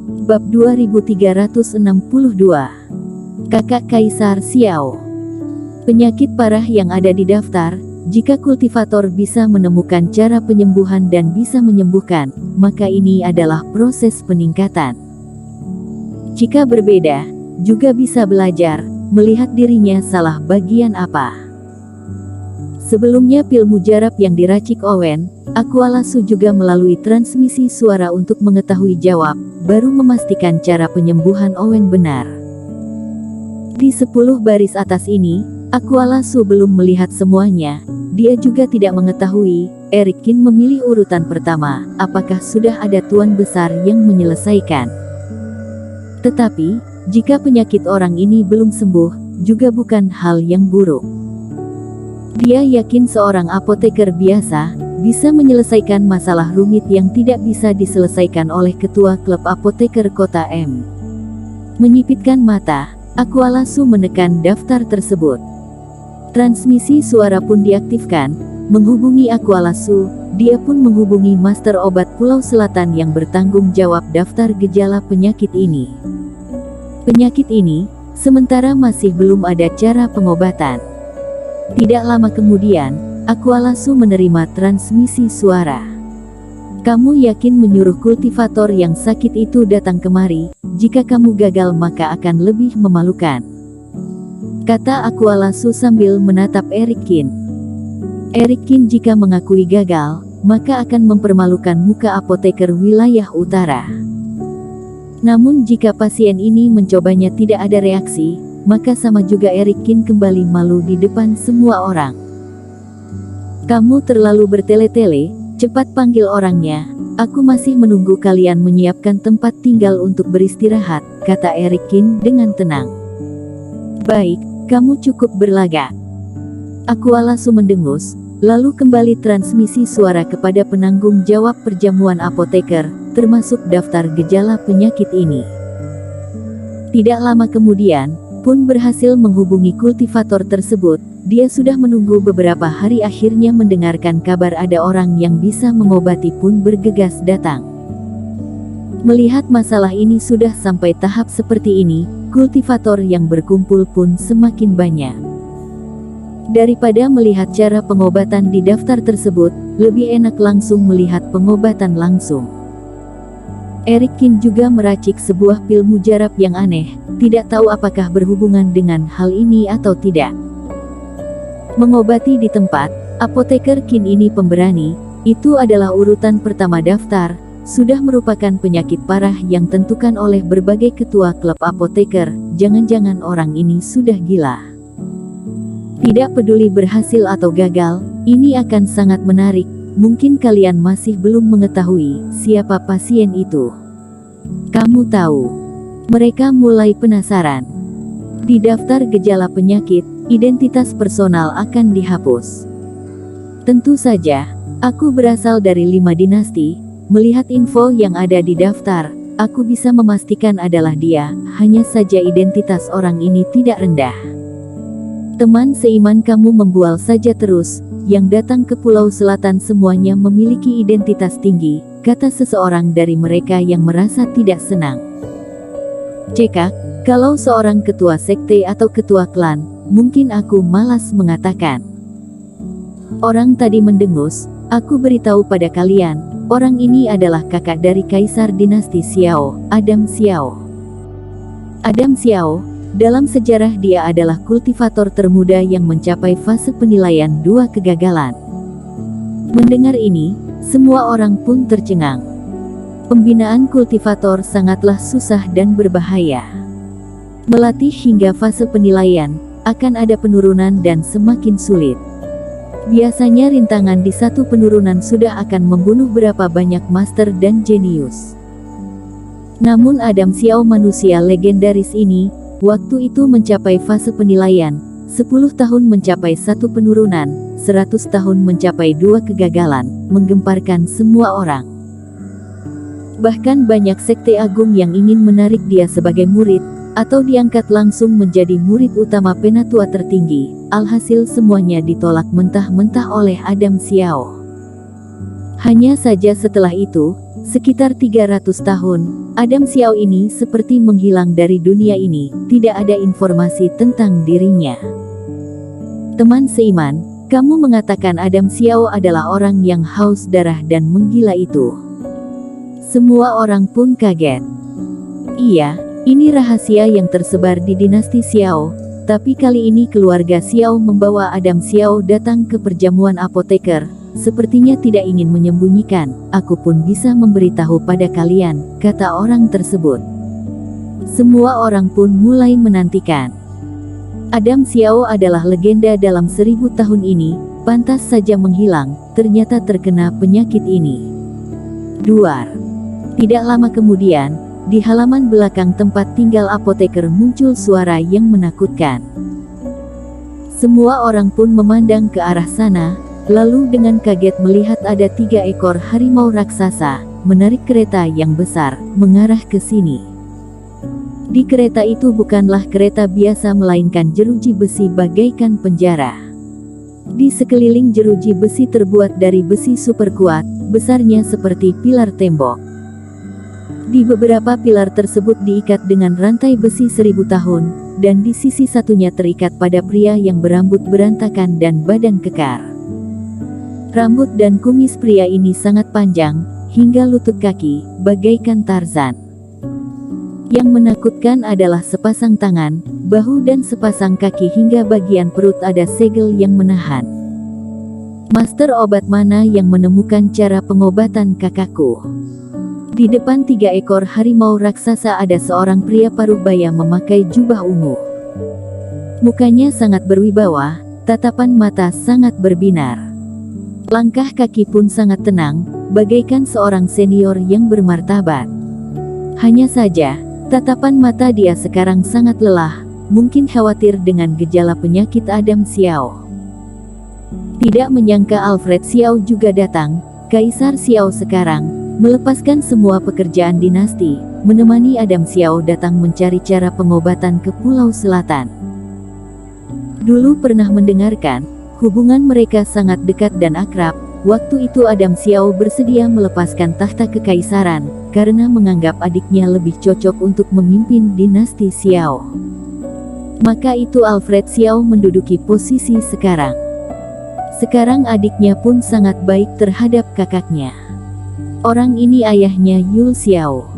Bab 2362. Kakak Kaisar Xiao. Penyakit parah yang ada di daftar. Jika kultivator bisa menemukan cara penyembuhan dan bisa menyembuhkan, maka ini adalah proses peningkatan. Jika berbeda, juga bisa belajar, melihat dirinya salah bagian apa. Sebelumnya pil mujarab yang diracik Owen, Aqualasu juga melalui transmisi suara untuk mengetahui jawab, baru memastikan cara penyembuhan Owen benar. Di 10 baris atas ini, Aqualasu belum melihat semuanya. Dia juga tidak mengetahui, Eric Qin memilih urutan pertama, apakah sudah ada tuan besar yang menyelesaikan. Tetapi, jika penyakit orang ini belum sembuh, juga bukan hal yang buruk. Dia yakin seorang apoteker biasa, bisa menyelesaikan masalah rumit yang tidak bisa diselesaikan oleh ketua klub apoteker kota M. Menyipitkan mata, Aqualasu menekan daftar tersebut. Transmisi suara pun diaktifkan, menghubungi Aqualasu. Dia pun menghubungi Master Obat Pulau Selatan yang bertanggung jawab daftar gejala penyakit ini. Penyakit ini, sementara masih belum ada cara pengobatan. Tidak lama kemudian, Aqualasu menerima transmisi suara. Kamu yakin menyuruh kultivator yang sakit itu datang kemari? Jika kamu gagal maka akan lebih memalukan, kata Aqualasu sambil menatap Eric Qin. Eric Qin jika mengakui gagal, maka akan mempermalukan muka apoteker wilayah utara. Namun jika pasien ini mencobanya tidak ada reaksi, maka sama juga Eric Qin kembali malu di depan semua orang. Kamu terlalu bertele-tele, cepat panggil orangnya. Aku masih menunggu kalian menyiapkan tempat tinggal untuk beristirahat, kata Eric Qin dengan tenang. Baik, kamu cukup berlagak. Aqualasu mendengus, lalu kembali transmisi suara kepada penanggung jawab perjamuan apoteker, termasuk daftar gejala penyakit ini. Tidak lama kemudian, pun berhasil menghubungi kultivator tersebut. Dia sudah menunggu beberapa hari, akhirnya mendengarkan kabar ada orang yang bisa mengobati pun bergegas datang. Melihat masalah ini sudah sampai tahap seperti ini, kultivator yang berkumpul pun semakin banyak. Daripada melihat cara pengobatan di daftar tersebut, lebih enak langsung melihat pengobatan langsung. Eric Qin juga meracik sebuah pil mujarab yang aneh, tidak tahu apakah berhubungan dengan hal ini atau tidak. Mengobati di tempat, apoteker Qin ini pemberani, itu adalah urutan pertama daftar, sudah merupakan penyakit parah yang tentukan oleh berbagai ketua klub apoteker. Jangan-jangan orang ini sudah gila. Tidak peduli berhasil atau gagal, ini akan sangat menarik. Mungkin kalian masih belum mengetahui siapa pasien itu. Kamu tahu. Mereka mulai penasaran. Di daftar gejala penyakit, identitas personal akan dihapus. Tentu saja, aku berasal dari 5 dinasti. Melihat info yang ada di daftar, aku bisa memastikan adalah dia, hanya saja identitas orang ini tidak rendah. Teman seiman kamu membual saja terus, yang datang ke Pulau Selatan semuanya memiliki identitas tinggi, kata seseorang dari mereka yang merasa tidak senang. Cekak, kalau seorang ketua sekte atau ketua klan, mungkin aku malas mengatakan. Orang tadi mendengus, aku beritahu pada kalian, orang ini adalah kakak dari Kaisar Dinasti Xiao, Adam Xiao. Adam Xiao, dalam sejarah dia adalah kultivator termuda yang mencapai fase penilaian 2 kegagalan. Mendengar ini, semua orang pun tercengang. Pembinaan kultivator sangatlah susah dan berbahaya. Melatih hingga fase penilaian, akan ada penurunan dan semakin sulit. Biasanya rintangan di satu penurunan sudah akan membunuh berapa banyak master dan jenius. Namun Adam Xiao manusia legendaris ini, waktu itu mencapai fase penilaian, 10 tahun mencapai 1 penurunan, 100 tahun mencapai 2 kegagalan, menggemparkan semua orang. Bahkan banyak sekte agung yang ingin menarik dia sebagai murid, atau diangkat langsung menjadi murid utama penatua tertinggi. Alhasil semuanya ditolak mentah-mentah oleh Adam Xiao. Hanya saja setelah itu, Sekitar 300 tahun, Adam Xiao ini seperti menghilang dari dunia ini, tidak ada informasi tentang dirinya. Teman seiman, kamu mengatakan Adam Xiao adalah orang yang haus darah dan menggila itu. Semua orang pun kaget. Iya, ini rahasia yang tersebar di dinasti Xiao, tapi kali ini keluarga Xiao membawa Adam Xiao datang ke perjamuan apoteker. Sepertinya tidak ingin menyembunyikan, aku pun bisa memberitahu pada kalian, kata orang tersebut. Semua orang pun mulai menantikan. Adam Xiao adalah legenda dalam 1000 tahun ini, pantas saja menghilang, ternyata terkena penyakit ini. Duar. Tidak lama kemudian, di halaman belakang tempat tinggal apoteker muncul suara yang menakutkan. Semua orang pun memandang ke arah sana, lalu dengan kaget melihat ada 3 ekor harimau raksasa, menarik kereta yang besar, mengarah ke sini. Di kereta itu bukanlah kereta biasa melainkan jeruji besi bagaikan penjara. Di sekeliling jeruji besi terbuat dari besi super kuat, besarnya seperti pilar tembok. Di beberapa pilar tersebut diikat dengan rantai besi 1000 tahun, dan di sisi satunya terikat pada pria yang berambut berantakan dan badan kekar. Rambut dan kumis pria ini sangat panjang, hingga lutut kaki, bagaikan Tarzan. Yang menakutkan adalah sepasang tangan, bahu dan sepasang kaki hingga bagian perut ada segel yang menahan. Master obat mana yang menemukan cara pengobatan kakakku? Di depan 3 ekor harimau raksasa ada seorang pria parubaya memakai jubah ungu. Mukanya sangat berwibawa, tatapan mata sangat berbinar. Langkah kaki pun sangat tenang, bagaikan seorang senior yang bermartabat. Hanya saja, tatapan mata dia sekarang sangat lelah, mungkin khawatir dengan gejala penyakit Adam Xiao. Tidak menyangka Alfred Xiao juga datang, Kaisar Xiao sekarang, melepaskan semua pekerjaan dinasti, menemani Adam Xiao datang mencari cara pengobatan ke Pulau Selatan. Dulu pernah mendengarkan, hubungan mereka sangat dekat dan akrab. Waktu itu Adam Xiao bersedia melepaskan tahta kekaisaran, karena menganggap adiknya lebih cocok untuk memimpin dinasti Xiao. Maka itu Alfred Xiao menduduki posisi sekarang. Sekarang adiknya pun sangat baik terhadap kakaknya. Orang ini ayahnya Yul Xiao.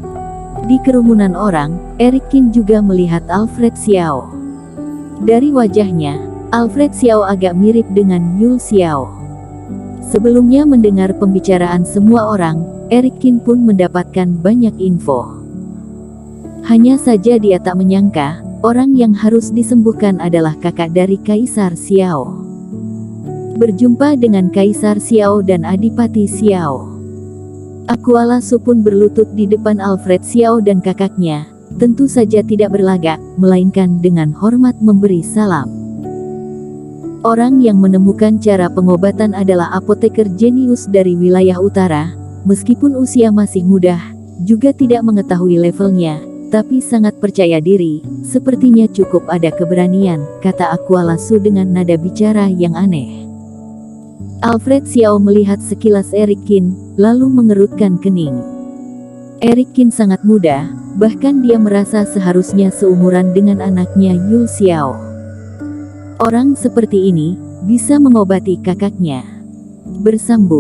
Di kerumunan orang, Eric Qin juga melihat Alfred Xiao. Dari wajahnya, Alfred Xiao agak mirip dengan Yul Xiao. Sebelumnya mendengar pembicaraan semua orang, Eric Qin pun mendapatkan banyak info. Hanya saja dia tak menyangka, orang yang harus disembuhkan adalah kakak dari Kaisar Xiao. Berjumpa dengan Kaisar Xiao dan Adipati Xiao. Aquala Su pun berlutut di depan Alfred Xiao dan kakaknya, tentu saja tidak berlagak, melainkan dengan hormat memberi salam. Orang yang menemukan cara pengobatan adalah apoteker jenius dari wilayah utara, meskipun usia masih muda, juga tidak mengetahui levelnya, tapi sangat percaya diri, sepertinya cukup ada keberanian, kata Aquala Su dengan nada bicara yang aneh. Alfred Xiao melihat sekilas Eric Qin, lalu mengerutkan kening. Eric Qin sangat muda, bahkan dia merasa seharusnya seumuran dengan anaknya Yul Xiao. Orang seperti ini, bisa mengobati kakaknya. Bersambung.